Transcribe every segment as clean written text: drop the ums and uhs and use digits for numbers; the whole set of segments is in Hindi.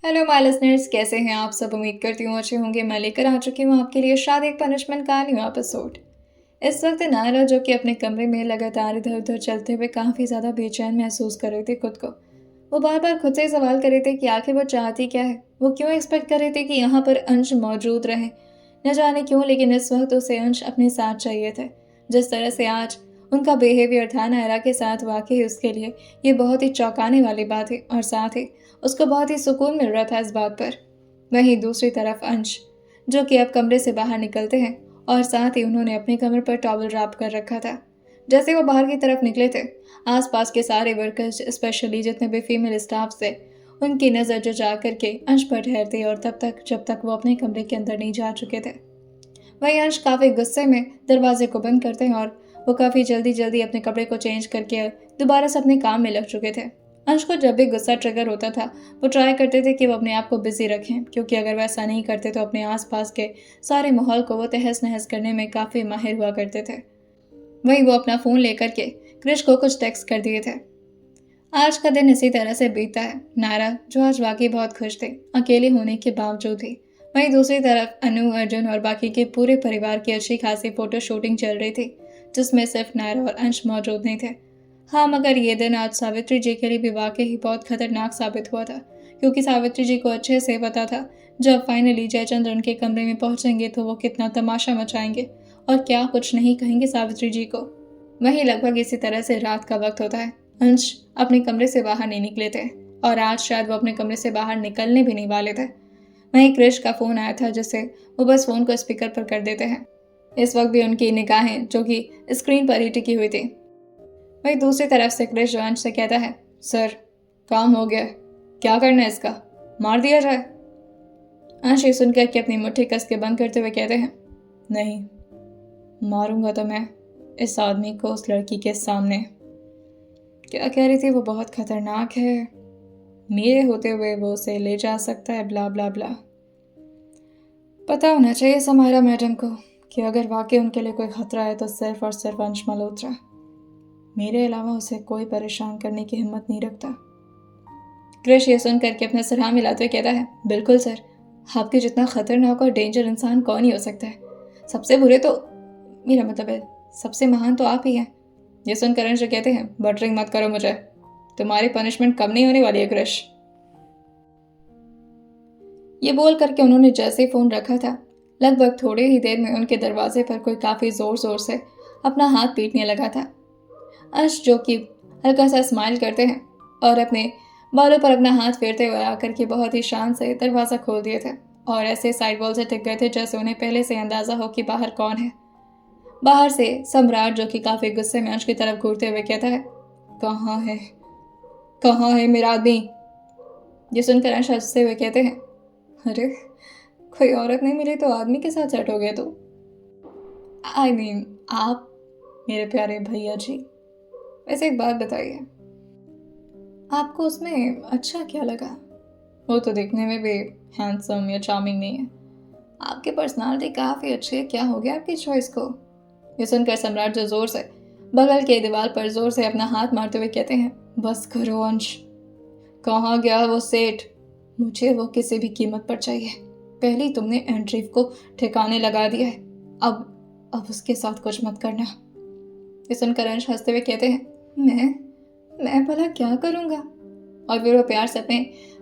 हेलो माय लिसनर्स, कैसे हैं आप सब। उम्मीद करती हूँ अच्छे होंगे। मैं लेकर आ चुकी हूँ आपके लिए शादी एक पनिशमेंट का न्यू एपिसोड। इस वक्त नायरा जो कि अपने कमरे में लगातार इधर उधर चलते हुए काफ़ी ज़्यादा बेचैन महसूस कर रही थी खुद को। वो बार बार खुद से सवाल कर रहे थे कि आखिर वो चाहती क्या है। वो क्यों एक्सपेक्ट कर रहे थे कि यहाँ पर अंश मौजूद रहे। न जाने क्यों, लेकिन इस वक्त उसे अंश अपने साथ चाहिए थे। जिस तरह से आज उनका बिहेवियर था नायरा के साथ, वाकई उसके लिए ये बहुत ही चौंकाने वाली बात है और साथ ही उसको बहुत ही सुकून मिल रहा था इस बात पर। वहीं दूसरी तरफ अंश, जो कि अब कमरे से बाहर निकलते हैं और साथ ही उन्होंने अपने कमर पर टॉवल रैप कर रखा था। जैसे वो बाहर की तरफ निकले थे, आसपास के सारे वर्कर्स, स्पेशली जितने भी फीमेल स्टाफ थे, उनकी नज़र जो जा करके अंश पर ठहरती और तब तक जब तक वो अपने कमरे के अंदर नहीं जा चुके थे। वहीं अंश काफ़ी गुस्से में दरवाजे को बंद करते हैं और वो काफ़ी जल्दी जल्दी अपने कपड़े को चेंज करके दोबारा से अपने काम में लग चुके थे। अंश को जब भी गुस्सा ट्रिगर होता था, वो ट्राई करते थे कि वो अपने आप को बिजी रखें, क्योंकि अगर वैसा नहीं करते तो अपने आसपास के सारे माहौल को वो तहस नहस करने में काफ़ी माहिर हुआ करते थे। वहीं वो अपना फ़ोन लेकर के क्रिश को कुछ टेक्स्ट कर दिए थे। आज का दिन इसी तरह से बीता है। नायरा, जो आज वाकई बहुत खुश थे अकेले होने के बावजूद ही। वहीं दूसरी तरफ अनु, अर्जुन और बाकी के पूरे परिवार की अच्छी खासी फोटो शूटिंग चल रही थी, जिसमें सिर्फ नायरा और अंश मौजूद नहीं थे। हाँ, मगर ये दिन आज सावित्री जी के लिए भी वाकई ही बहुत खतरनाक साबित हुआ था, क्योंकि सावित्री जी को अच्छे से पता था जब फाइनली जयचंद्र उनके कमरे में पहुंचेंगे तो वो कितना तमाशा मचाएंगे और क्या कुछ नहीं कहेंगे सावित्री जी को। वहीं लगभग इसी तरह से रात का वक्त होता है। अंश अपने कमरे से बाहर नहीं निकले थे और आज शायद वो अपने कमरे से बाहर निकलने भी नहीं वाले थे। वहीं क्रिश का फोन आया था, जिससे वो बस फोन को स्पीकर पर कर देते हैं। इस वक्त भी उनकी निगाहें जो कि स्क्रीन पर ही टिकी हुई थी। वहीं दूसरी तरफ से क्रिश जो अंश से कहता है, सर काम हो गया, क्या करना है इसका, मार दिया जाए। अंश ये सुनकर के अपनी मुट्ठी कस के बंद करते हुए कहते हैं, नहीं, मारूंगा तो मैं इस आदमी को उस लड़की के सामने। क्या कह रही थी वो, बहुत खतरनाक है, मेरे होते हुए वो उसे ले जा सकता है, ब्ला ब्ला ब्ला। पता होना चाहिए समायरा मैडम को कि अगर वाकई उनके लिए कोई खतरा है तो सिर्फ और सिर्फ अंश मल्होत्रा। मेरे अलावा उसे कोई परेशान करने की हिम्मत नहीं रखता। क्रिश ये सुन करके अपना सर हाँ मिलाते हुए कहता है, बिल्कुल सर, आपके जितना खतरनाक और डेंजर इंसान कौन ही हो सकता है। सबसे बुरे तो, मेरा मतलब है सबसे महान तो आप ही हैं। ये सुनकर अंश कहते हैं, बटरिंग मत करो मुझे, तुम्हारी पनिशमेंट कम नहीं होने वाली है क्रिश। ये बोल करके उन्होंने जैसे ही फोन रखा था, लगभग थोड़ी ही देर में उनके दरवाजे पर कोई काफी जोर जोर से अपना हाथ पीटने लगा था। अंश, जो कि हल्का सा स्माइल करते हैं और अपने बालों पर अपना हाथ फेरते हुए आकर के बहुत ही शान से दरवाज़ा खोल दिए थे और ऐसे साइड वॉल से टिक गए थे जैसे उन्हें पहले से अंदाज़ा हो कि बाहर कौन है। बाहर से सम्राट, जो कि काफ़ी गुस्से में अंश की तरफ घूरते हुए कहता है, कहाँ है, कहाँ है मेरा आदमी। ये सुनकर अंश हंसते हुए कहते हैं, अरे कोई औरत नहीं मिली तो आदमी के साथ सेट हो गया तो। आई मीन आप, मेरे प्यारे भैया जी। वैसे एक बात बताइए, आपको उसमें अच्छा क्या लगा। वो तो देखने में भी हैंडसम या चार्मिंग नहीं है, आपकी पर्सनालिटी काफ़ी अच्छी है, क्या हो गया आपकी चॉइस को। ये सुनकर सम्राट जो जोर से बगल के दीवार पर जोर से अपना हाथ मारते हुए कहते हैं, बस करो अंश, कहाँ गया वो सेठ, मुझे वो किसी भी कीमत पर चाहिए। पहले ही तुमने एंड्रीव को ठिकाने लगा दिया है, अब उसके साथ कुछ मत करना। ये सुनकर अंश हंसते हुए कहते हैं, मैं भला क्या करूँगा। और फिर वो प्यार से अपने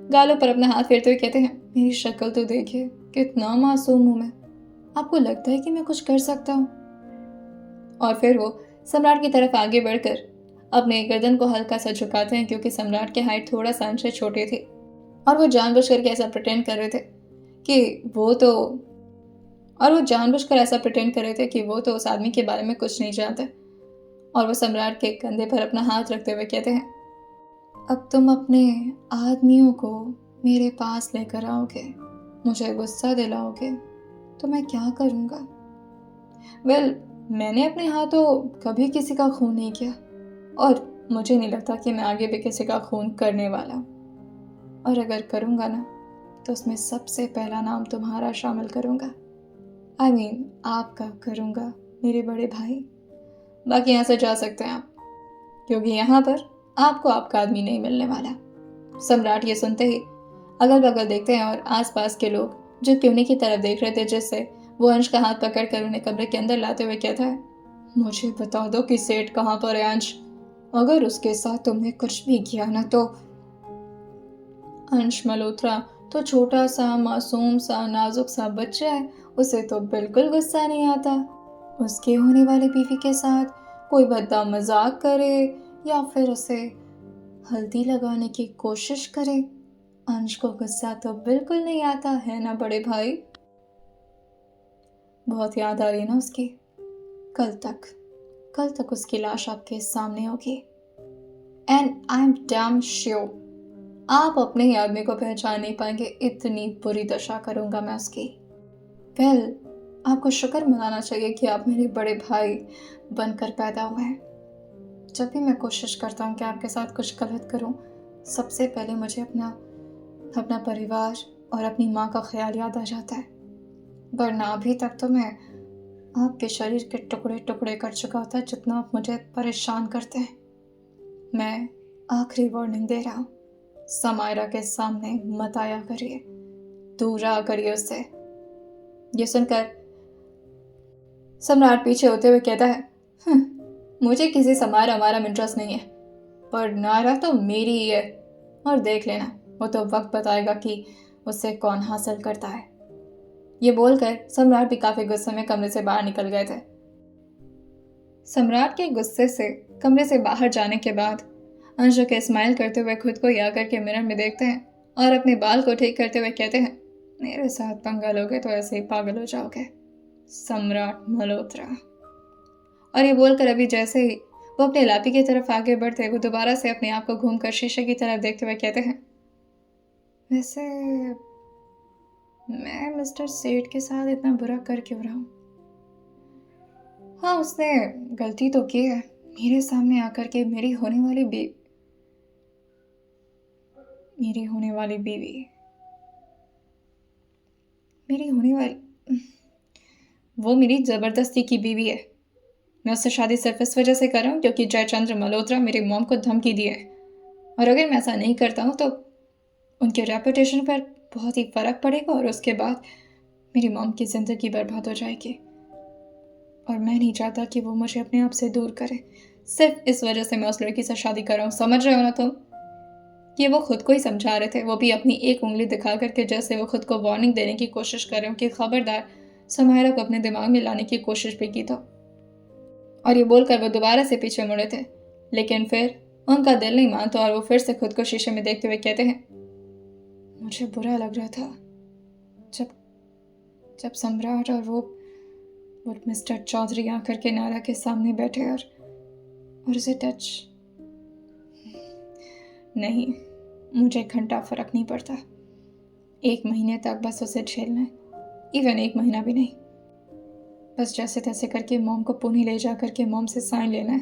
गालों पर अपना हाथ फेरते हुए कहते हैं, मेरी शक्ल तो देखिए, कितना मासूम हूं मैं, आपको लगता है कि मैं कुछ कर सकता हूँ। और फिर वो सम्राट की तरफ आगे बढ़कर अपने गर्दन को हल्का सा झुकाते हैं, क्योंकि सम्राट की हाइट थोड़ा सा अंश से छोटी थी और वो जानबूझकर ऐसा प्रिटेंड कर रहे थे कि वो तो उस आदमी के बारे में कुछ नहीं जानते। और वो सम्राट के कंधे पर अपना हाथ रखते हुए कहते हैं, अब तुम अपने आदमियों को मेरे पास लेकर आओगे, मुझे गुस्सा दिलाओगे, तो मैं क्या करूँगा। मैंने अपने हाथों कभी किसी का खून नहीं किया और मुझे नहीं लगता कि मैं आगे भी किसी का खून करने वाला हूँ। और अगर करूँगा ना, तो उसमें सबसे पहला नाम तुम्हारा शामिल करूँगा। आई मीन आपका करूँगा, मेरे बड़े भाई। बाकी यहाँ से जा सकते हैं आप, क्योंकि यहाँ पर आपको आपका आदमी नहीं मिलने वाला। सम्राट ये सुनते ही अगल बगल देखते हैं और आसपास के लोग जो कि उन्हीं की तरफ देख रहे थे, जिससे वो अंश का हाथ पकड़कर उन्हें कमरे के अंदर लाते हुए कहता है, मुझे बता दो कि सेठ कहाँ पर है अंश, अगर उसके साथ तुमने कुछ भी किया ना तो। अंश मल्होत्रा तो छोटा सा मासूम सा नाजुक सा बच्चा है, उसे तो बिल्कुल गुस्सा नहीं आता। उसके होने वाली बीवी के साथ कोई भद्दा मजाक करे या फिर उसे हल्दी लगाने की कोशिश करे, अंश को गुस्सा तो बिल्कुल नहीं आता है ना बड़े भाई। बहुत याद आ रही ना उसकी। कल तक उसकी लाश आपके सामने होगी and I am damn sure आप अपने ही आदमी को पहचान नहीं पाएंगे, इतनी बुरी दशा करूंगा मैं उसकी। वेल, आपको शुक्र मनाना चाहिए कि आप मेरे बड़े भाई बनकर पैदा हुए हैं। जब भी मैं कोशिश करता हूँ कि आपके साथ कुछ गलत करूँ, सबसे पहले मुझे अपना परिवार और अपनी माँ का ख्याल याद आ जाता है, वरना अभी तक तो मैं आपके शरीर के टुकड़े टुकड़े कर चुका होता है जितना आप मुझे परेशान करते हैं। मैं आखिरी वार्निंग दे रहा हूँ, समायरा के सामने मत आया करिए, दूर रहा करिए उससे। ये सुनकर सम्राट पीछे होते हुए कहता है, मुझे किसी समायरा हमारा इंटरेस्ट नहीं है, पर नायरा तो मेरी ही है, और देख लेना वो तो वक्त बताएगा कि उससे कौन हासिल करता है। ये बोलकर सम्राट भी काफी गुस्से में कमरे से बाहर निकल गए थे। सम्राट के गुस्से से कमरे से बाहर जाने के बाद अंशु के स्माइल करते हुए खुद को या करके मिरर में देखते हैं और अपने बाल को ठीक करते हुए कहते हैं, मेरे साथ पंगा लोगे तो ऐसे ही पागल हो जाओगे, सम्राट मल्होत्रा। और ये बोलकर अभी जैसे ही वो अपने लापी की तरफ आगे बढ़ते, वो दोबारा से अपने आप को घूमकर शीशे की तरफ देखते हुए कहते हैं, वैसे मैं मिस्टर सेठ के साथ इतना बुरा कर क्यों रहा हूँ? हाँ, उसने गलती तो की है, मेरे सामने आकर के मेरी होने वाली वो मेरी जबरदस्ती की बीवी है। मैं उससे शादी सिर्फ इस वजह से कर रहा हूँ क्योंकि जयचंद्र मल्होत्रा मेरी मॉम को धमकी दी है, और अगर मैं ऐसा नहीं करता हूँ तो उनके रेपुटेशन पर बहुत ही फर्क पड़ेगा और उसके बाद मेरी मॉम की जिंदगी बर्बाद हो जाएगी, और मैं नहीं चाहता कि वो मुझे अपने आप से दूर करे। सिर्फ इस वजह से मैं उस लड़की से शादी कर रहा हूँ, समझ रहे हो ना तुम? ये वो खुद को ही समझा रहे थे, वो भी अपनी एक उंगली दिखा करके, जैसे वो खुद को वार्निंग देने की कोशिश कर रहे हो कि खबरदार समायरा को अपने दिमाग में लाने की कोशिश भी की तो। और ये बोलकर वो दोबारा से पीछे मुड़े थे, लेकिन फिर उनका दिल नहीं मानता और वो फिर से खुद को शीशे में देखते हुए कहते हैं, मुझे बुरा लग रहा था जब सम्राट और वो मिस्टर चौधरी आकर के नायरा के सामने बैठे और उसे टच नहीं, मुझे एक घंटा फर्क नहीं पड़ता, 1 महीने तक बस उसे झेलना है, इवन 1 महीना भी नहीं, बस जैसे तैसे करके मॉम को पुणे ले जा करके मॉम से साइन लेना है,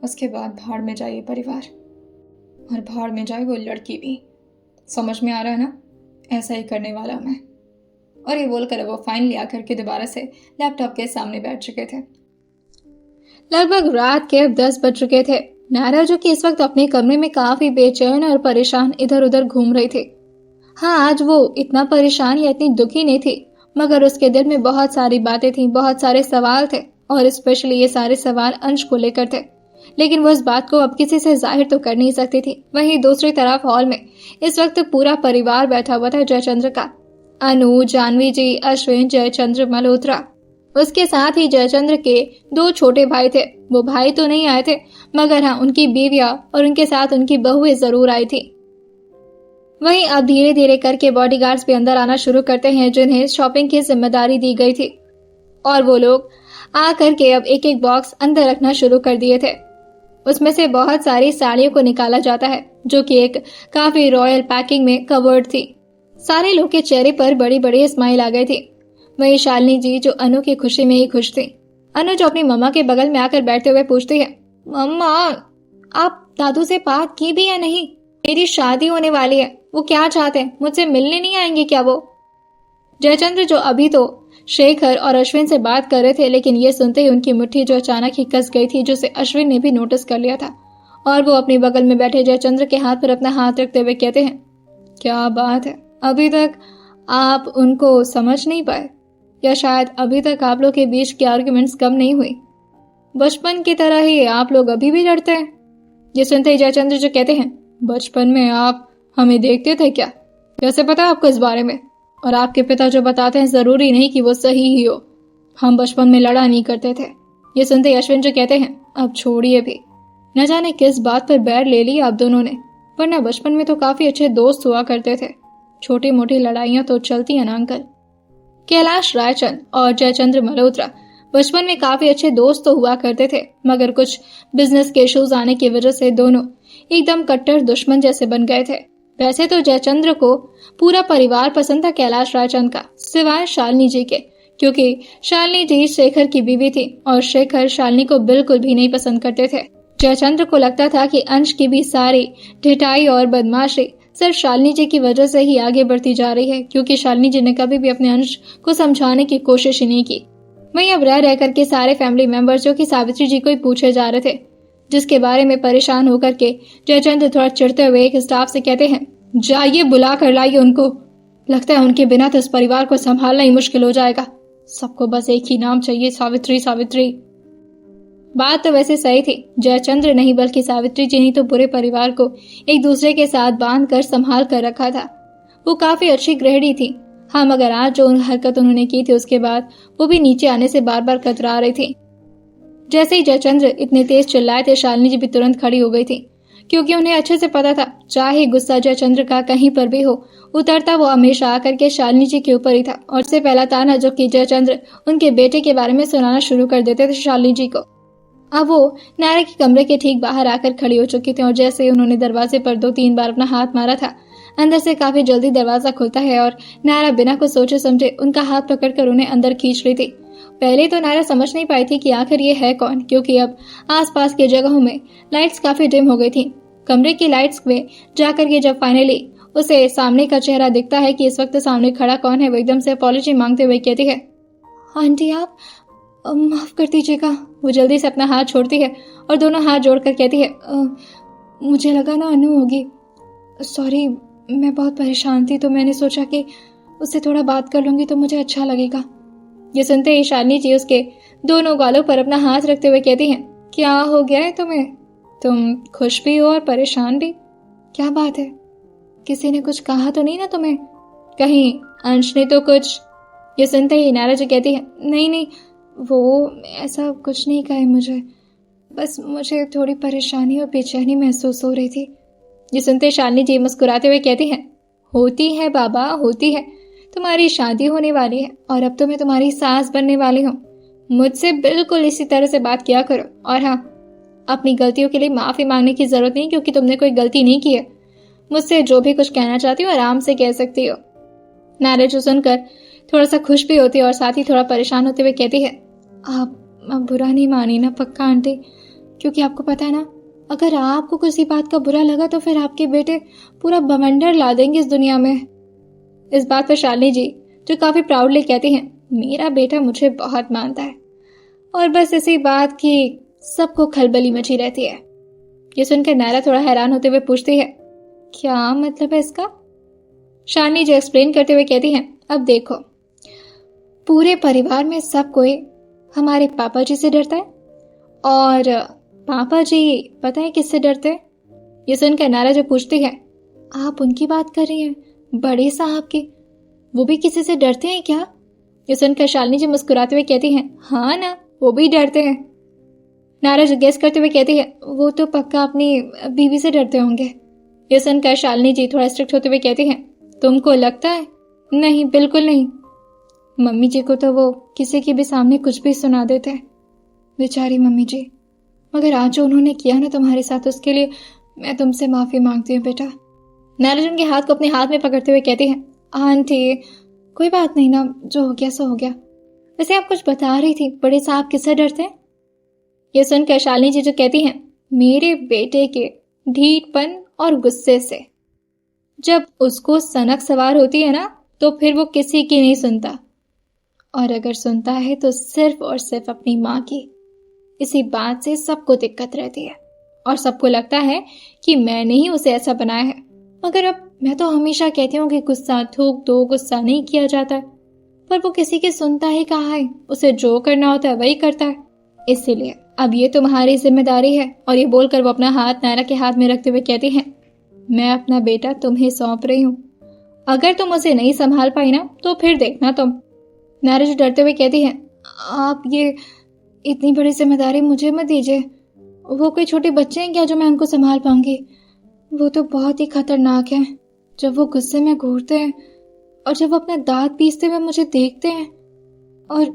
उसके बाद भाड़ में जाए परिवार और भाड़ में जाए वो लड़की भी। समझ में आ रहा है ना? ऐसा ही करने वाला हूं मैं। और ये बोलकर वो फाइनली आकर के दोबारा से लैपटॉप के सामने बैठ चुके थे। लगभग रात के 10 बज चुके थे। नायरा, जो कि इस वक्त अपने कमरे में काफी बेचैन और परेशान इधर उधर घूम रही थी। हाँ, आज वो इतना परेशान या इतनी दुखी नहीं थी, मगर उसके दिल में बहुत सारी बातें थी, बहुत सारे सवाल थे, और स्पेशली ये सारे सवाल अंश को लेकर थे। लेकिन वो इस बात को अब किसी से जाहिर तो कर नहीं सकती थी। वहीं दूसरी तरफ हॉल में इस वक्त पूरा परिवार बैठा हुआ था जयचंद्र का। अनु, जानवी जी, अश्विन, जयचंद्र मल्होत्रा, उसके साथ ही जयचंद्र के 2 छोटे भाई थे। वो भाई तो नहीं आए थे, मगर हाँ, उनकी बीवियां और उनके साथ उनकी बहुएं जरूर आई थी। वहीं अब धीरे धीरे करके बॉडीगार्ड्स भी अंदर आना शुरू करते हैं, जिन्हें शॉपिंग की जिम्मेदारी दी गई थी, और वो लोग आकर के अब एक एक बॉक्स अंदर रखना शुरू कर दिए थे। उसमें से बहुत सारी साड़ियों को निकाला जाता है, जो कि एक काफी रॉयल पैकिंग में कवर्ड थी। सारे लोग के चेहरे पर बड़ी बड़ी स्माइल आ गई थी। वहीं शालिनी जी, जो अनु की खुशी में ही खुश थी। अनु, जो अपनी मम्मा के बगल में आकर बैठते हुए पूछती है, मम्मा, आप दादू से बात की भी या नहीं? मेरी शादी होने वाली है, वो क्या चाहते हैं, मुझसे मिलने नहीं आएंगे क्या वो? जयचंद्र, जो अभी तो शेखर और अश्विन से बात कर रहे थे, लेकिन ये सुनते ही उनकी मुट्ठी जो अचानक ही कस गई थी, जिसे अश्विन ने भी नोटिस कर लिया था, और वो अपने बगल में बैठे जयचंद्र के हाथ पर अपना हाथ रखते हुए कहते हैं, क्या बात है, अभी तक आप उनको समझ नहीं पाए, या शायद अभी तक आप लोग के बीच की आर्ग्यूमेंट्स कम नहीं हुई। बचपन की तरह ही आप लोग अभी भी लड़ते हैं। ये सुनते ही जयचंद्र जो कहते हैं, बचपन में आप हमें देखते थे क्या? कैसे पता आपको इस बारे में? और आपके पिता जो बताते हैं जरूरी नहीं कि वो सही ही हो। हम बचपन में लड़ा नहीं करते थे। ये सुनते ही अश्विन जो कहते हैं, अब छोड़िए भी, न जाने किस बात पर बैर ले ली आप दोनों ने, वरना बचपन में तो काफी अच्छे दोस्त हुआ करते थे। छोटी मोटी लड़ाइयां तो चलती हैं ना अंकल। कैलाश रायचंद और जयचंद्र मल्होत्रा बचपन में काफी अच्छे दोस्त तो हुआ करते थे, मगर कुछ बिजनेस के इश्यूज आने की वजह से दोनों एकदम कट्टर दुश्मन जैसे बन गए थे। वैसे तो जयचंद्र को पूरा परिवार पसंद था कैलाश रायचंद का, सिवाय शालिनी जी के, क्योंकि शालिनी जी शेखर की बीवी थी और शेखर शालिनी को बिल्कुल भी नहीं पसंद करते थे। जयचंद्र को लगता था कि अंश की भी सारी ढिठाई और बदमाशी सिर्फ शालिनी जी की वजह से ही आगे बढ़ती जा रही है, क्योंकि शालिनी जी ने कभी भी अपने अंश को समझाने की कोशिश ही नहीं की। वहीं अब रह करके सारे फैमिली मेंबर्स जो कि सावित्री जी को ही पूछे जा रहे थे, जिसके बारे में परेशान होकर के जयचंद्र थोड़ा चिढ़ते हुए एक स्टाफ से कहते हैं, जाइए बुला कर लाइए उनको। लगता है उनके बिना तो इस परिवार को संभालना ही मुश्किल हो जाएगा। सबको बस एक ही नाम चाहिए, सावित्री सावित्री। बात तो वैसे सही थी, जयचंद्र नहीं बल्कि सावित्री जी ने तो पूरे परिवार को एक दूसरे के साथ बांध कर संभाल कर रखा था। वो काफी अच्छी गृहिणी थी। हाँ, मगर आज जो हरकत उन्होंने की थी उसके बाद वो भी नीचे आने से बार बार कतरा रही थी। जैसे ही जयचंद्र इतने तेज चिल्लाए थे, शालिनी जी भी तुरंत खड़ी हो गई थी, क्योंकि उन्हें अच्छे से पता था चाहे गुस्सा जयचंद्र का कहीं पर भी हो, उतरता वो हमेशा आकर के शालिनी जी के ऊपर ही था। और उससे पहला ताना जो कि जयचंद्र उनके बेटे के बारे में सुनाना शुरू कर देते थे शालिनी जी को। अब वो नायरा के कमरे के ठीक बाहर आकर खड़ी हो चुकी थी और जैसे ही उन्होंने दरवाजे पर 2-3 बार अपना हाथ मारा था, अंदर से काफी जल्दी दरवाजा खुलता है और नायरा बिना कुछ सोचे समझे उनका हाथ पकड़कर उन्हें अंदर खींच रही थी। पहले तो नायरा समझ नहीं पाई थी कि आखिर ये है कौन, क्योंकि अब आसपास की जगहों में लाइट्स काफी डिम हो गई थी। कमरे की लाइट्स में जाकर के जब फाइनली उसे सामने का चेहरा दिखता है कि इस वक्त सामने खड़ा कौन है, वो एकदम से अपॉलॉजी मांगते हुए कहती है, आंटी आप माफ कर दीजिएगा। वो जल्दी से अपना हाथ छोड़ती है और दोनों हाथ जोड़कर कहती है, मुझे लगा ना अनु होगी, सॉरी, मैं बहुत परेशान थी तो मैंने सोचा कि उससे थोड़ा बात कर लूंगी तो मुझे अच्छा लगेगा। ये सुनते ही शालिनी जी उसके दोनों गालों पर अपना हाथ रखते हुए कहती हैं, क्या हो गया है तुम्हें? तुम खुश भी हो और परेशान भी। क्या बात है, किसी ने कुछ कहा तो नहीं ना तुम्हें? कहीं अंश ने तो कुछ? ये सुनते ही नायरा जी कहती है, नहीं नहीं, वो ऐसा कुछ नहीं कहा मुझे, बस मुझे थोड़ी परेशानी और बेचैनी महसूस हो रही थी। ये सुनते शालिनी जी मुस्कुराते हुए कहती हैं, होती है बाबा, होती है। तुम्हारी शादी होने वाली है और अब तो मैं तुम्हारी सास बनने वाली हूँ। मुझसे बिल्कुल इसी तरह से बात किया करो। और हाँ, अपनी गलतियों के लिए माफी मांगने की जरूरत नहीं, क्योंकि तुमने कोई गलती नहीं की है। मुझसे जो भी कुछ कहना चाहती हो आराम से कह सकती हो। नायरा जो सुनकर थोड़ा सा खुश भी होती है और साथ ही थोड़ा परेशान होते हुए कहती है, आप बुरा नहीं मानी ना पक्का आंटी? क्योंकि आपको पता है ना, अगर आपको किसी बात का बुरा लगा तो फिर आपके बेटे पूरा बवंडर ला देंगे इस दुनिया में। इस बात पर शालिनी जी जो काफी प्राउडली कहती हैं, मेरा बेटा मुझे बहुत मानता है। और बस इसी बात की सबको खलबली मची रहती है। ये सुनकर नायरा थोड़ा हैरान होते हुए पूछती है, क्या मतलब है इसका? शालिनी जी एक्सप्लेन करते हुए कहती हैं, अब देखो, पूरे परिवार में सब कोई हमारे पापा जी से डरता है और पापा जी पता है किससे डरते हैं? ये सुनकर नायरा जो पूछती है, आप उनकी बात कर रही हैं, बड़े साहब की? वो भी किसी से डरते हैं क्या? ये सुनकर शालिनी जी मुस्कुराते हुए कहती हैं, हाँ ना, वो भी डरते हैं। नायरा जो गेस करते हुए कहती है, वो तो पक्का अपनी बीवी से डरते होंगे। ये सुनकर शालिनी जी थोड़ा स्ट्रिक्ट होते हुए कहती हैं, तुमको लगता है? नहीं, बिल्कुल नहीं। मम्मी जी को तो वो किसी के भी सामने कुछ भी सुना देते हैं, बेचारी मम्मी जी। मगर आज जो उन्होंने किया ना तुम्हारे साथ, उसके लिए मैं तुमसे माफी मांगती हूँ बेटा। नायरा जी उनके हाथ को अपने हाथ में पकड़ते हुए कहती हैं, आंटी कोई बात नहीं ना, जो हो गया सो हो गया। वैसे आप कुछ बता रही थी, बड़े साहब किससे डरते हैं? ये सुनकर शालिनी जी जो कहती हैं, मेरे बेटे के ढीठपन और गुस्से से। जब उसको सनक सवार होती है ना, तो फिर वो किसी की नहीं सुनता, और अगर सुनता है तो सिर्फ और सिर्फ अपनी माँ की। इसी बात से सबको दिक्कत रहती है और सबको लगता है कि मैंने ही उसे ऐसा बनाया है। मगर अब मैं तो हमेशा कहती हूँ कि गुस्सा थूक दो, गुस्सा नहीं किया जाता, पर वो किसी की सुनता ही कहाँ है। उसे जो करना होता है वही करता है। इसीलिए अब ये तुम्हारी जिम्मेदारी है। और ये बोलकर वो अपना हाथ नायरा के हाथ में रखते हुए कहती हैं, मैं अपना बेटा तुम्हें सौंप रही हूँ। अगर तुम उसे नहीं संभाल पाई ना तो फिर देखना तुम। नायरा जो डरते हुए कहती है, आप ये इतनी बड़ी जिम्मेदारी मुझे मत दीजिए। वो कोई छोटे बच्चे हैं क्या जो मैं उनको संभाल पाऊंगी? वो तो बहुत ही खतरनाक है। जब वो गुस्से में घूरते हैं और जब वो अपना दांत पीसते हुए मुझे देखते हैं और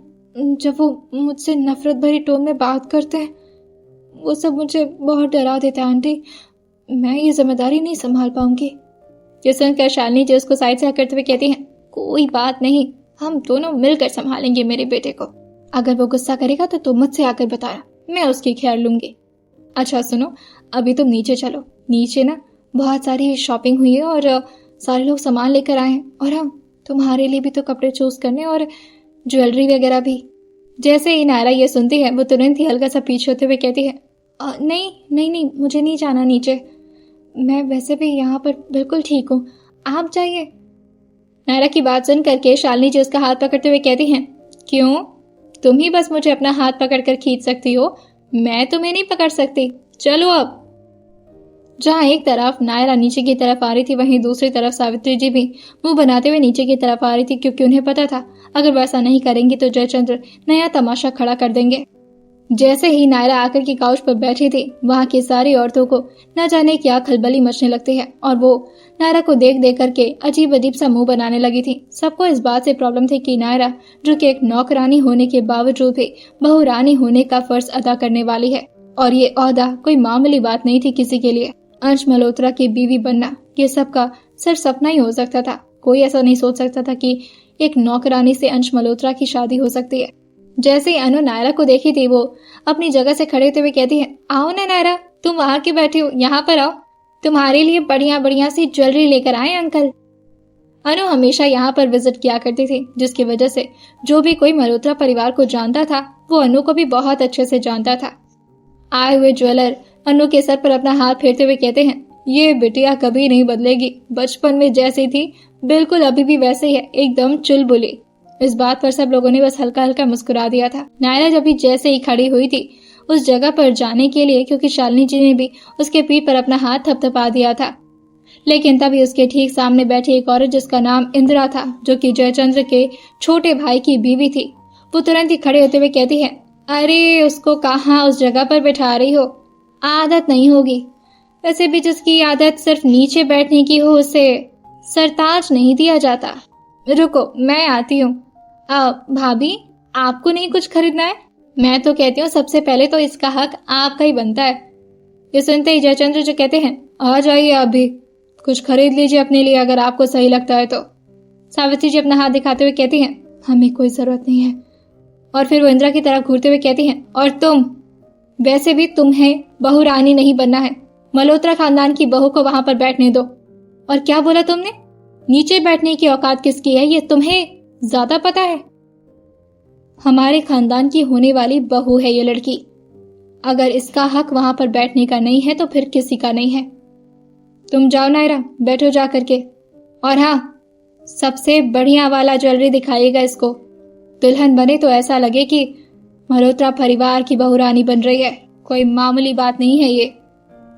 जब वो मुझसे नफरत भरी टोन में बात करते हैं, वो सब मुझे बहुत डरा देता है आंटी। मैं ये जिम्मेदारी नहीं संभाल पाऊंगी। ये सुनकर शालिनी जी उसको साइड से करते हुए कहती हैं, कोई बात नहीं, हम दोनों मिलकर संभालेंगे मेरे बेटे को। अगर वो गुस्सा करेगा तो तुम मुझसे आकर बताना, मैं उसकी खैर लूंगी। अच्छा सुनो, अभी तुम नीचे चलो। नीचे ना बहुत सारी शॉपिंग हुई है और सारे लोग सामान लेकर आए हैं, और हम तुम्हारे लिए भी तो कपड़े चूज करने और ज्वेलरी वगैरह भी। जैसे ही नायरा ये सुनती है वो तुरंत ही हल्का सा पीछे होते हुए कहती है, नहीं नहीं नहीं, मुझे नहीं जाना नीचे। मैं वैसे भी यहाँ पर बिल्कुल ठीक हूँ, आप जाइए। नायरा की बात सुन करके शालिनी जी उसका हाथ पकड़ते हुए कहती हैं, क्यों? तुम ही बस मुझे अपना हाथ पकड़कर खींच सकती हो, मैं तुम्हें नहीं पकड़ सकती। चलो अब। जहाँ एक तरफ नायरा नीचे की तरफ आ रही थी, वहीं दूसरी तरफ सावित्री जी भी मुंह बनाते हुए नीचे की तरफ आ रही थी, क्योंकि उन्हें पता था अगर वैसा नहीं करेंगी तो जयचंद्र नया तमाशा खड़ा कर देंगे। जैसे ही नायरा आकर की काउच पर बैठी थी, वहां की सारी औरतों को न जाने क्या खलबली मचने लगती है, और वो नायरा को देख देख करके अजीब अजीब सा मुंह बनाने लगी थी। सबको इस बात से प्रॉब्लम थी कि नायरा, जो कि एक नौकरानी होने के बावजूद भी बहुरानी होने का फर्ज अदा करने वाली है, और ये ओहदा कोई मामूली बात नहीं थी किसी के लिए। अंश मल्होत्रा की बीवी बनना ये सबका सिर्फ सपना ही हो सकता था। कोई ऐसा नहीं सोच सकता था कि एक नौकरानी से अंश मल्होत्रा की शादी हो सकती है। जैसे ही अनु नायरा को देखी थी, वो अपनी जगह से खड़े होते हुए कहती है, आओ ना नायरा, तुम वहां के बैठे हो, यहाँ पर आओ, तुम्हारे लिए बढ़िया बढ़िया सी ज्वेलरी लेकर आए अंकल। अनु हमेशा यहाँ पर विजिट किया करती थी, जिसकी वजह से जो भी कोई मल्होत्रा परिवार को जानता था वो अनु को भी बहुत अच्छे से जानता था। आए हुए ज्वेलर अनु के सर पर अपना हाथ फेरते हुए कहते हैं, ये बिटिया कभी नहीं बदलेगी, बचपन में जैसी थी बिल्कुल अभी भी वैसे ही है, एकदम चुलबुली। इस बात पर सब लोगों ने बस हल्का हल्का मुस्कुरा दिया था। नायरा जब भी जैसे ही खड़ी हुई थी उस जगह पर जाने के लिए, क्योंकि शालिनी जी ने भी उसके पीठ पर अपना हाथ थपथपा दिया था, लेकिन तभी उसके ठीक सामने बैठी एक औरत जिसका नाम इंदिरा था, जो कि जयचंद्र के छोटे भाई की बीवी थी, वो तुरंत ही खड़े होते हुए कहती है, अरे उसको कहाँ उस जगह पर बैठा रही हो, आदत नहीं होगी। वैसे भी जिसकी आदत सिर्फ नीचे बैठने की हो उसे सरताज नहीं दिया जाता। रुको, मैं आती हूँ। भाभी, आपको नहीं कुछ खरीदना है? मैं तो कहती हूँ सबसे पहले तो इसका हक आपका ही बनता है। ये सुनते ही जयचंद्र जो कहते हैं, आ जाइए, आप भी कुछ खरीद लीजिए अपने लिए अगर आपको सही लगता है तो। सावित्री जी अपना हाथ दिखाते हुए कहती हैं, हमें कोई जरूरत नहीं है। और फिर वो इंदिरा की तरफ घूरते हुए कहती हैं, और तुम, वैसे भी तुम्हें बहू रानी नहीं बनना है, मल्होत्रा खानदान की बहू को वहां पर बैठने दो। और क्या बोला तुमने? नीचे बैठने की औकात किसकी है ये तुम्हें ज्यादा पता है? हमारे खानदान की होने वाली बहू है ये लड़की, अगर इसका हक वहां पर बैठने का नहीं है तो फिर किसी का नहीं है। तुम जाओ नायरा, बैठो जा करके, और हाँ, सबसे बढ़िया वाला ज्वेलरी दिखाइएगा इसको, दुल्हन बने तो ऐसा लगे कि मल्होत्रा परिवार की बहू रानी बन रही है, कोई मामूली बात नहीं है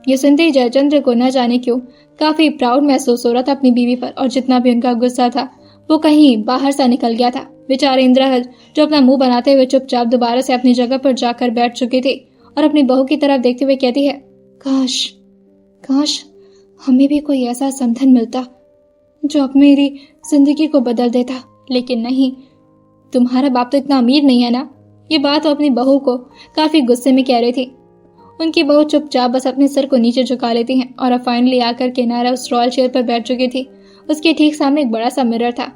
ये सुनते ही जयचंद्र को न जाने क्यों काफी प्राउड महसूस हो रहा था अपनी बीवी पर, और जितना भी उनका गुस्सा था वो कहीं बाहर सा निकल गया था। बेचारे इंदिरा जो अपना मुंह बनाते हुए चुपचाप दोबारा से अपनी जगह पर जाकर बैठ चुकी थी और अपनी बहू की तरफ देखते हुए कहती है, काश काश हमें भी कोई ऐसा समधन मिलता जो अब मेरी जिंदगी को बदल देता, लेकिन नहीं, तुम्हारा बाप तो इतना अमीर नहीं है ना। ये बात वो अपनी बहू को काफी गुस्से में कह रही थी। उनकी बहू चुपचाप बस अपने सर को नीचे झुका लेती हैं, और अब फाइनली आकर के नायरा उस रॉयल चेयर पर बैठ चुकी थी। उसके ठीक सामने एक बड़ा सा मिरर था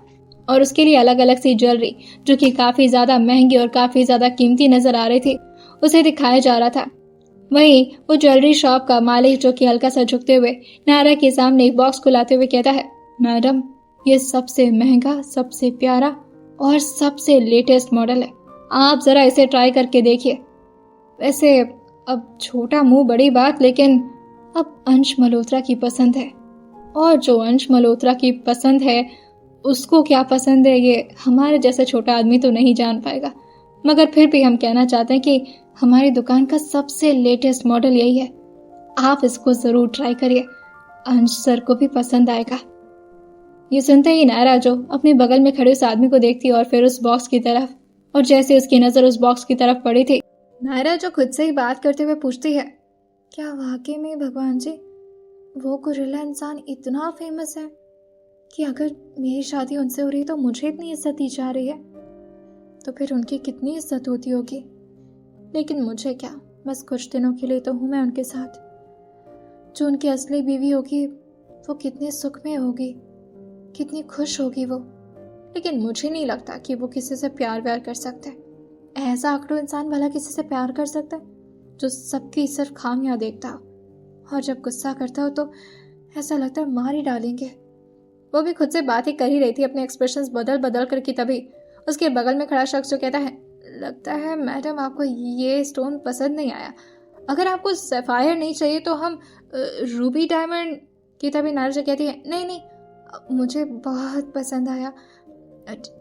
और उसके लिए अलग अलग सी ज्वेलरी, जो कि काफी ज्यादा महंगी और काफी ज्यादा कीमती नजर आ रही थी, उसे दिखाया जा रहा था। वहीं वो ज्वेलरी शॉप का मालिक, जो कि हल्का सा झुकते हुए नायरा के सामने एक बॉक्स को लाते हुए कहता है, मैडम, ये सबसे महंगा, सबसे प्यारा और सबसे लेटेस्ट मॉडल है, आप जरा इसे ट्राई करके देखिए। वैसे अब छोटा मुंह बड़ी बात, लेकिन अब अंश मल्होत्रा की पसंद है, और जो अंश मल्होत्रा की पसंद है उसको क्या पसंद है ये हमारे जैसे छोटा आदमी तो नहीं जान पाएगा, मगर फिर भी हम कहना चाहते हैं कि हमारी दुकान का सबसे लेटेस्ट मॉडल यही है। आप इसको जरूर ट्राई करिए, अंश सर को भी पसंद आएगा। ये सुनते ही नायरा जो अपने बगल में खड़े उस आदमी को देखती और फिर उस बॉक्स की तरफ, और जैसे उसकी नजर उस बॉक्स की तरफ पड़ी थी, नायरा जो खुद से ही बात करते हुए पूछती है, क्या वाकई में भगवान जी वो गोरिल्ला इंसान इतना फेमस है कि अगर मेरी शादी उनसे हो रही तो मुझे इतनी इज्जत दी जा रही है, तो फिर उनकी कितनी इज्जत होती होगी। लेकिन मुझे क्या, बस कुछ दिनों के लिए तो हूं मैं उनके साथ। जो उनकी असली बीवी होगी वो कितने सुख में होगी, कितनी खुश होगी वो। लेकिन मुझे नहीं लगता कि वो किसी से प्यार व्यार कर सकता है। ऐसा आकड़ू इंसान भला किसी से प्यार कर सकता है जो सबकी सिर्फ खामियां देखता हो, और जब गुस्सा करता हो तो ऐसा लगता है मार ही डालेंगे। वो भी खुद से बात ही कर ही रही थी अपने एक्सप्रेशंस बदल बदल कर कि तभी उसके बगल में खड़ा शख्स जो कहता है, लगता है मैडम आपको ये स्टोन पसंद नहीं आया, अगर आपको सैफायर नहीं चाहिए तो हम रूबी डायमंड की। तभी नायरा जो कहती है, नहीं नहीं मुझे बहुत पसंद आया।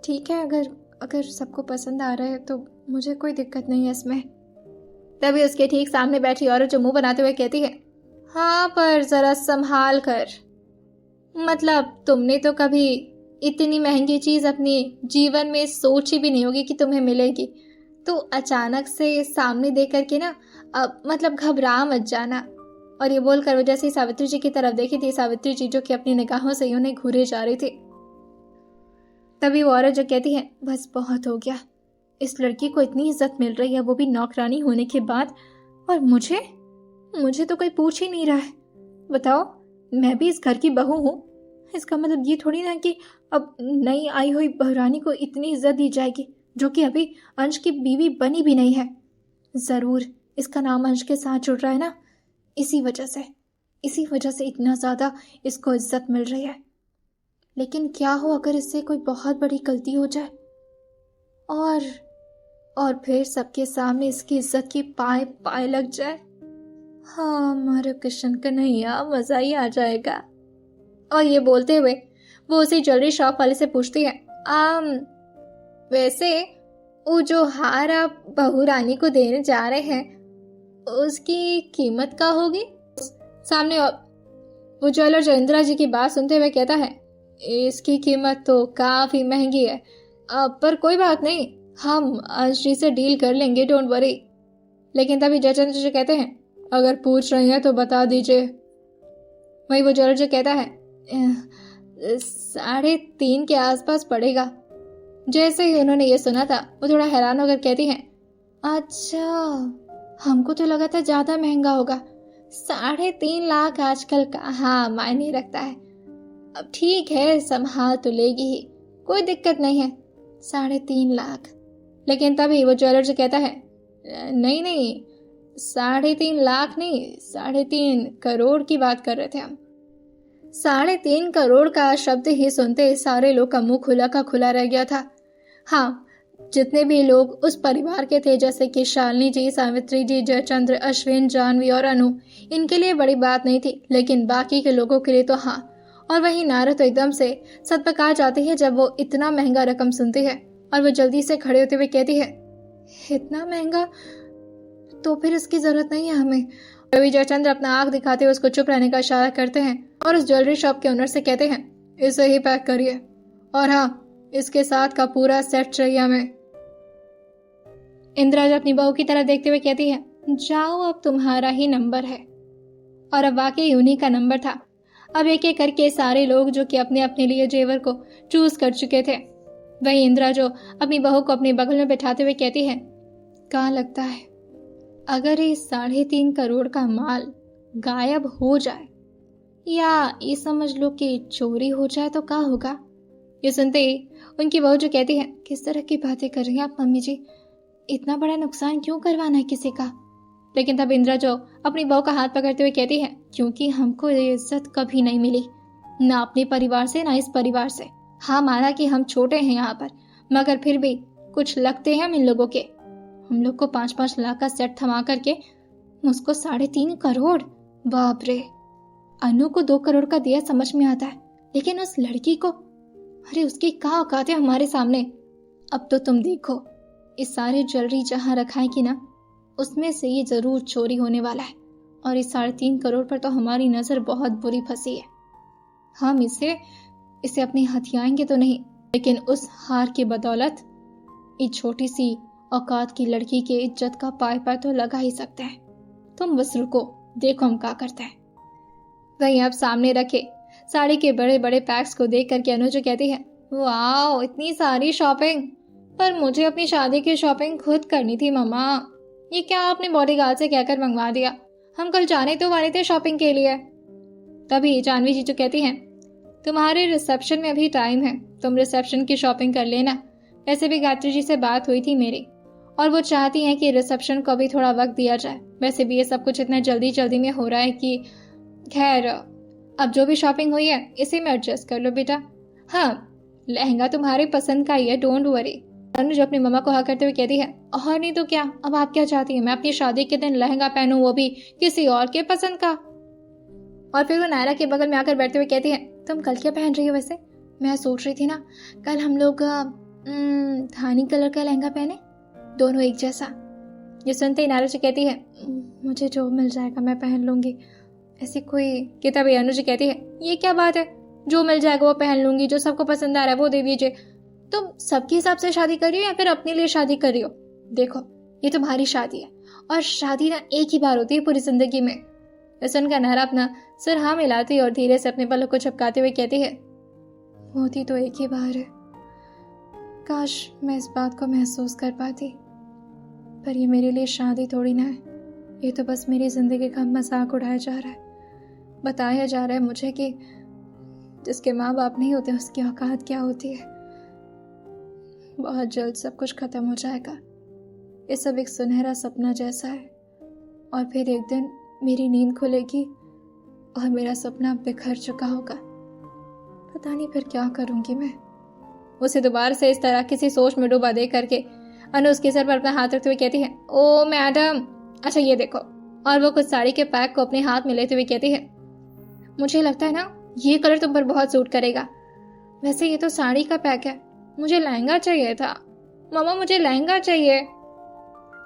ठीक है, अगर सबको पसंद आ रहा है तो मुझे कोई दिक्कत नहीं है इसमें। तभी उसके ठीक सामने बैठी औरत जो मुंह बनाते हुए कहती है, हाँ पर जरा संभाल कर, मतलब तुमने तो कभी इतनी महंगी चीज अपने जीवन में सोची भी नहीं होगी कि तुम्हें मिलेगी, तो अचानक से सामने देख करके ना मतलब घबरा मत जाना। और ये बोलकर वो जैसे ही सावित्री जी की तरफ देखी थी, सावित्री जी जो कि अपनी निगाहों से उन्हें घूरे जा रही थी, तभी वो औरत जो कहती है, बस बहुत हो गया, इस लड़की को इतनी इज्जत मिल रही है वो भी नौकरानी होने के बाद, और मुझे तो कोई पूछ ही नहीं रहा है। बताओ, मैं भी इस घर की बहू हूँ, इसका मतलब ये थोड़ी ना कि अब नई आई हुई बहरानी को इतनी इज्जत दी जाएगी जो कि अभी अंश की बीवी बनी भी नहीं है। जरूर इसका नाम अंश के साथ जुड़ रहा है ना, इसी वजह से इतना ज्यादा इसको इज्जत मिल रही है। लेकिन क्या हो अगर इससे कोई बहुत बड़ी गलती हो जाए और फिर सबके सामने इसकी इज्जत की पाए लग जाए। हाँ हमारे कृष्ण कन्हैया, मजा ही आ जाएगा। और ये बोलते हुए वो उसी ज्वेलरी शॉप वाले से पूछती है, वैसे वो जो हार आप बहू रानी को देने जा रहे हैं उसकी कीमत क्या होगी? सामने वो ज्वेलर जो इंदिरा जी की बात सुनते हुए कहता है, इसकी कीमत तो काफी महंगी है, पर कोई बात नहीं, हम अंश जी से डील कर लेंगे, डोंट वरी। लेकिन तभी जयचंद्र जी कहते हैं, अगर पूछ रही हैं तो बता दीजिए। वही वो ज्वेलर जो कहता है, 3.5 के आसपास पड़ेगा। जैसे ही उन्होंने ये सुना था वो थोड़ा हैरान होकर कहती हैं, अच्छा हमको तो लगा था ज्यादा महंगा होगा, 3.5 लाख आजकल कहाँ मायने रखता है। अब ठीक है, संभाल तो लेगी ही, कोई दिक्कत नहीं है, 3.5 लाख। लेकिन तभी वो ज्वेलर जो कहता है, नहीं 3.5 लाख नहीं, 3.5 करोड़ की बात कर रहे थे हम। 3.5 करोड़ का शब्द ही सुनते सारे लोग का मुंह खुला का खुला रह गया था। हाँ, जितने भी लोग उस परिवार के थे, जैसे कि शालिनी जी, सावित्री जी, जयचंद्र, अश्विन, जानवी और अनु, इनके लिए बड़ी बात नहीं थी, लेकिन बाकी के लोगों के लिए तो हाँ। और वहीं नायरा तो एकदम से सतपका जाती है जब वो इतना महंगा रकम सुनती है, और वो जल्दी से खड़े होते हुए कहती है, इतना महंगा तो फिर इसकी जरूरत नहीं है हमें। रवि जयचंद्र अपना आंख दिखाते हुए उसको चुप रहने का इशारा करते हैं और उस ज्वेलरी शॉप के ओनर से कहते हैं, इसे ही पैक करिए, और हाँ इसके साथ का पूरा सेट चाहिए हमें। इंदिरा अपनी बहू की तरफ देखते हुए कहती है, जाओ अब तुम्हारा ही नंबर है। और अब वाकई उन्हीं का नंबर था। अब एक एक करके सारे लोग जो कि अपने अपने लिए जेवर को चूज कर चुके थे, वही इंदिरा जो अपनी बहू को अपने बगल में बैठाते हुए कहती है, कहाँ लगता है अगर ये 3.5 करोड़ का माल गायब हो जाए या ये समझ लो कि चोरी हो जाए तो क्या होगा? ये सुनते ही उनकी बहू जो कहती है, किस तरह की बातें कर रही हैं आप मम्मी जी, इतना बड़ा नुकसान क्यों करवाना है किसी का? लेकिन तब इंदिरा जो अपनी बहू का हाथ पकड़ते हुए कहती है, क्योंकि हमको ये इज्जत कभी नहीं मिली, ना अपने परिवार से ना इस परिवार से। हाँ माना कि हम छोटे हैं यहाँ पर, मगर फिर भी कुछ लगते हैं हम इन लोगों के। हम लोग को 5-5 लाख का सेट थमा करके उसको 3.5 करोड़, बाप रे। अनु को 2 करोड़ का दिया समझ में आता है, लेकिन उस लड़की को, अरे उसकी क्या औकात है हमारे सामने। अब तो तुम देखो, इस सारी ज्वेलरी जहां रखाएगी ना, उसमें से ये जरूर चोरी होने वाला है, और इस 3.5 करोड़ पर तो हमारी नजर बहुत बुरी फंसी है। हम इसे अपने हथियाएंगे तो नहीं, लेकिन उस हार की बदौलत इस छोटी सी औकात की लड़की की इज्जत का पाय तो लगा ही सकते हैं। तुम बस रुको, देखो हम क्या करते हैं। वहीं अब सामने रखे साड़ी के बड़े बड़े पैक्स को देख करके अनुज कहती है, वाह इतनी सारी शॉपिंग, पर मुझे अपनी शादी की शॉपिंग खुद करनी थी मम्मा। ये क्या आपने बॉडीगार्ड से कहकर मंगवा दिया? हम कल जाने तो वाले थे शॉपिंग के लिए। तभी जानवी जीजू कहती हैं, तुम्हारे रिसेप्शन में अभी टाइम है, तुम रिसेप्शन की शॉपिंग कर लेना। वैसे भी गायत्री जी से बात हुई थी मेरी, और वो चाहती हैं कि रिसेप्शन को भी थोड़ा वक्त दिया जाए। वैसे भी ये सब कुछ इतना जल्दी जल्दी में हो रहा है कि खैर, अब जो भी शॉपिंग हुई है इसी में एडजस्ट कर लो बेटा। हाँ, लहंगा तुम्हारे पसंद का ही है, डोंट वरी। अनुज अपनी मम्मा को हाँ करते हुए कहती है, और नहीं तो क्या, अब आप क्या चाहती हैं, मैं अपनी शादी के दिन लहंगा पहनूं, वो भी किसी और के पसंद का। और फिर वो नायरा के बगल में आकर बैठते हुए कहती है, तुम कल क्या पहन रही हो? वैसे मैं सोच रही थी ना, कल हम लोग धानी कलर का लहंगा पहने, दोनों एक जैसा। ये सुनते ही नायरा जी कहती है, मुझे जो मिल जाएगा मैं पहन लूंगी, ऐसी कोई किताब। अनुज कहती है, ये क्या बात है, जो मिल जाएगा वो पहन लूंगी, जो सबको पसंद आ रहा है वो दे दीजिए। तुम सबके हिसाब से शादी कर रही हो या फिर अपने लिए शादी कर रही हो? देखो, ये तुम्हारी शादी है, और शादी ना एक ही बार होती है पूरी जिंदगी में। सुनकर नायरा अपना सिर हाँ मिलाती और धीरे से अपने पल्लों को चिपकाते हुए कहती है, होती तो एक ही बार है, काश मैं इस बात को महसूस कर पाती, पर ये मेरे लिए शादी थोड़ी ना है, ये तो बस मेरी जिंदगी का मजाक उड़ाया जा रहा है। बताया जा रहा है मुझे कि जिसके माँ बाप नहीं होते उसकी औकात क्या होती है। बहुत जल्द सब कुछ खत्म हो जाएगा, ये सब एक सुनहरा सपना जैसा है, और फिर एक दिन मेरी नींद खुलेगी और मेरा सपना बिखर चुका होगा। पता नहीं फिर क्या करूंगी मैं। उसे दोबारा से इस तरह किसी सोच में डूबा देख करके अनु उसके सर पर अपना हाथ रखते हुए कहती है, ओ मैडम, अच्छा ये देखो। और वो कुछ साड़ी के पैक को अपने हाथ में लेते हुए कहती है, मुझे लगता है ना ये कलर तुम पर बहुत सूट करेगा। वैसे ये तो साड़ी का पैक है, मुझे लहंगा चाहिए था मामा, मुझे लहंगा चाहिए।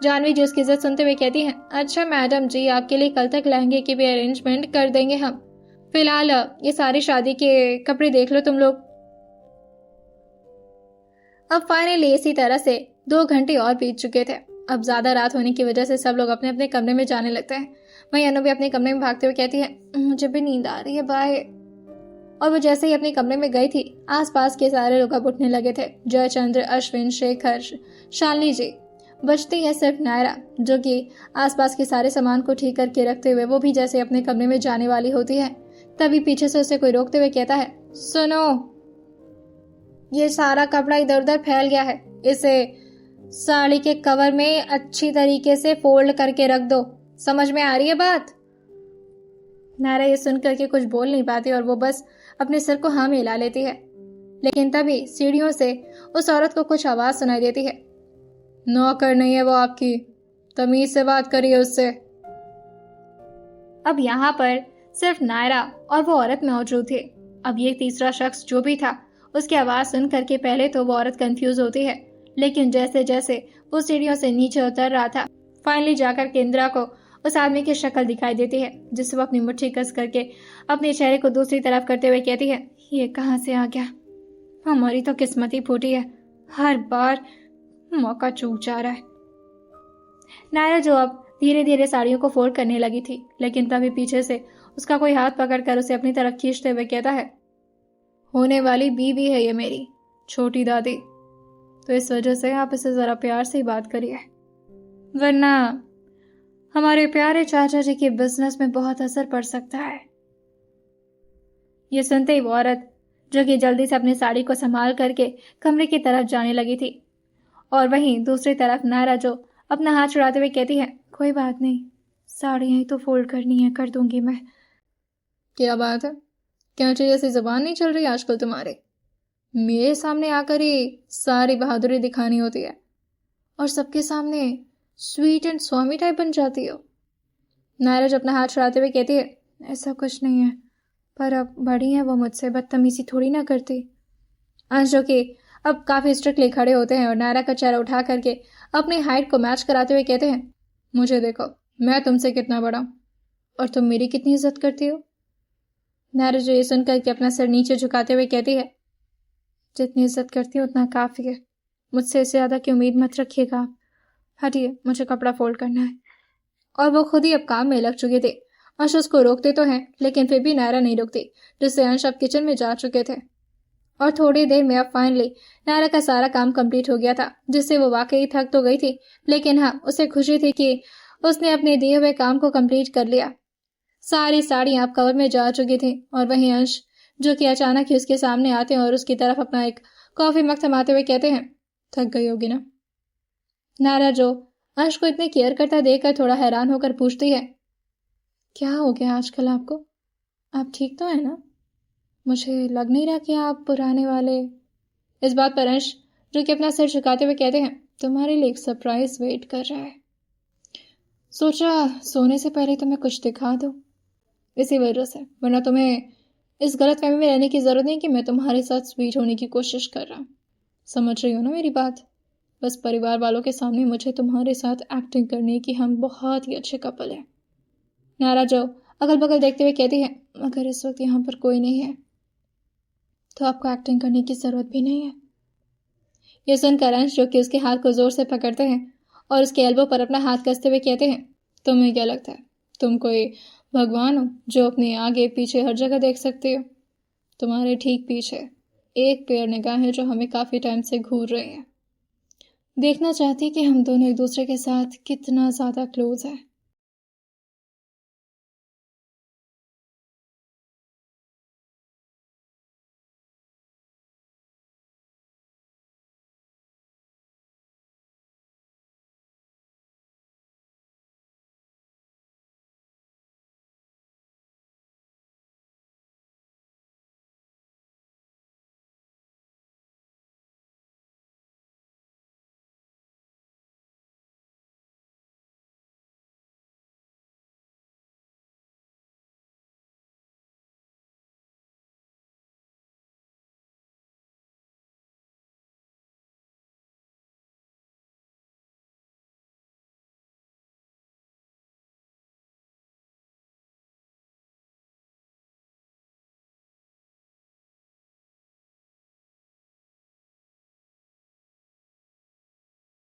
जानवी जी उसकी इज्जत सुनते हुए कहती हैं, अच्छा मैडम जी, आपके लिए कल तक लहंगे की भी अरेंजमेंट कर देंगे हम। फिलहाल ये सारी शादी के कपड़े देख लो तुम लोग। अब फाइनली इसी तरह से 2 घंटे और बीत चुके थे। अब ज्यादा रात होने की वजह से सब लोग अपने अपने कमरे में जाने लगते हैं। वहीं अनु भी अपने कमरे में भागते हुए कहती है, मुझे भी नींद आ रही है, बाय। और वो जैसे ही अपने कमरे में गई थी, आसपास के सारे लोग अब उठने लगे थे। जयचंद्र, अश्विन, शेखर, शालिनी जी। बचती है सिर्फ नायरा, जो कि आसपास के सारे सामान को ठीक करके रखते हुए वो भी जैसे अपने कमरे में जाने वाली होती है, तभी पीछे से उसे कोई रोकते हुए कहता है, सुनो, ये सारा कपड़ा इधर उधर फैल गया है, इसे साड़ी के कवर में अच्छी तरीके से फोल्ड करके रख दो, समझ में आ रही है बात? नायरा ये सुन करके कुछ बोल नहीं पाती और वो बस अपने सिर को हाँ मिला लेती है। लेकिन तभी सीढ़ियों से उस औरत को कुछ आवाज सुनाई देती है, नौकर नहीं है वो आपकी, तमीज से बात करिए उससे। अब यहाँ पर सिर्फ नायरा और वो औरत मौजूद थी। अब ये तीसरा शख्स जो भी था, उसकी आवाज सुन करके पहले तो वो औरत कंफ्यूज होती है, लेकिन जैसे जैसे वो सीढ़ियों से नीचे उतर रहा था, फाइनली जाकर के इंदिरा को उस आदमी की शक्ल दिखाई देती है, जिससे वो अपनी मुट्ठी कस करके अपने चेहरे को दूसरी तरफ करते हुए कहती है, ये कहाँ से आ गया, हमारी तो किस्मत ही फूटी है, हर बार मौका चूक जा रहा है। नायरा जो अब धीरे धीरे साड़ियों को फोल्ड करने लगी थी, लेकिन तभी पीछे से उसका कोई हाथ पकड़कर उसे अपनी तरफ खींचते हुए कहता है, होने वाली बीवी है ये मेरी छोटी दादी, तो इस वजह से आप इसे जरा प्यार से ही बात करिए, वरना हमारे प्यारे चाचा जी के बिजनेस में बहुत असर पड़ सकता है। ये सुनते ही वो औरत, जो कि जल्दी से अपनी साड़ी को संभाल करके कमरे की तरफ जाने लगी थी, और वहीं दूसरी तरफ नायरा जो अपना हाथ छुड़ाते हुए कहती है, कोई बात नहीं, साड़ियाँ ही तो फोल्ड करनी है, कर दूंगी मैं। क्या बात है, क्या चाहिए, ऐसी जबान नहीं चल रही आजकल तुम्हारे? मेरे सामने आकर ही सारी बहादुरी दिखानी होती है और सबके सामने स्वीट एंड स्वामी टाइप बन जाती हो। नायरा जो अपना हाथ छुड़ाते हुए कहती है, ऐसा कुछ नहीं है, पर अब बड़ी है वो, मुझसे बदतमीजी थोड़ी ना करती। अंश जो कि अब काफ़ी स्ट्रिक्टली खड़े होते हैं और नायरा का चेहरा उठा करके अपनी हाइट को मैच कराते हुए कहते हैं, मुझे देखो, मैं तुमसे कितना बड़ा हूँ और तुम मेरी कितनी इज्जत करती हो। नायरा जो ये सुनकर के अपना सर नीचे झुकाते हुए कहती है, जितनी इज्जत करती हो उतना काफ़ी है, मुझसे इससे ज़्यादा की उम्मीद मत रखिएगा आप। हटिए, मुझे कपड़ा फोल्ड करना है। और वो खुद ही अब काम में लग चुके थे। अंश उसको रोकते तो हैं, लेकिन फिर भी नायरा नहीं रुकती, जिससे अंश अब किचन में जा चुके थे। और थोड़ी देर में अब फाइनली नायरा का सारा काम कंप्लीट हो गया था, जिससे वो वाकई थक तो गई थी, लेकिन हाँ, उसे खुशी थी कि उसने अपने दिए हुए काम को कंप्लीट कर लिया। सारी साड़ियाँ अब कवर में जा चुकी थी और वहीं अंश जो कि अचानक ही उसके सामने आते हैं और उसकी तरफ अपना एक कॉफी मग थमाते हुए कहते हैं, थक गई होगी ना। नायरा जो अंश को इतने केयर करता देखकर थोड़ा हैरान होकर पूछती है, क्या हो गया आजकल आपको? आप ठीक तो है ना? मुझे लग नहीं रहा कि आप पुराने वाले। इस बात पर अंश जो कि अपना सिर झुकाते हुए कहते हैं, तुम्हारे लिए एक सरप्राइज वेट कर रहा है। सोचा सोने से पहले तुम्हें कुछ दिखा दो, इसी वजह से, वरना तुम्हें इस गलत फहमी में रहने की जरूरत नहीं कि मैं तुम्हारे साथ स्वीट होने की कोशिश कर रहा हूँ। समझ रही हो ना मेरी बात? बस परिवार वालों के सामने मुझे तुम्हारे साथ एक्टिंग करनी है कि हम बहुत ही अच्छे कपल हैं। नायरा जो अगल बगल देखते हुए कहती है, मगर इस वक्त यहाँ पर कोई नहीं है तो आपको एक्टिंग करने की जरूरत भी नहीं है। यह सुनकर अंश जो कि उसके हाथ को जोर से पकड़ते हैं और उसके एल्बो पर अपना हाथ कसते हुए कहते हैं, तुम्हें क्या लगता है तुम कोई भगवान हो जो अपने आगे पीछे हर जगह देख सकते हो? तुम्हारे ठीक पीछे एक पेड़ निगाहें जो हमें काफी टाइम से घूर रही हैं, देखना चाहती कि हम दोनों एक दूसरे के साथ कितना ज्यादा क्लोज हैं।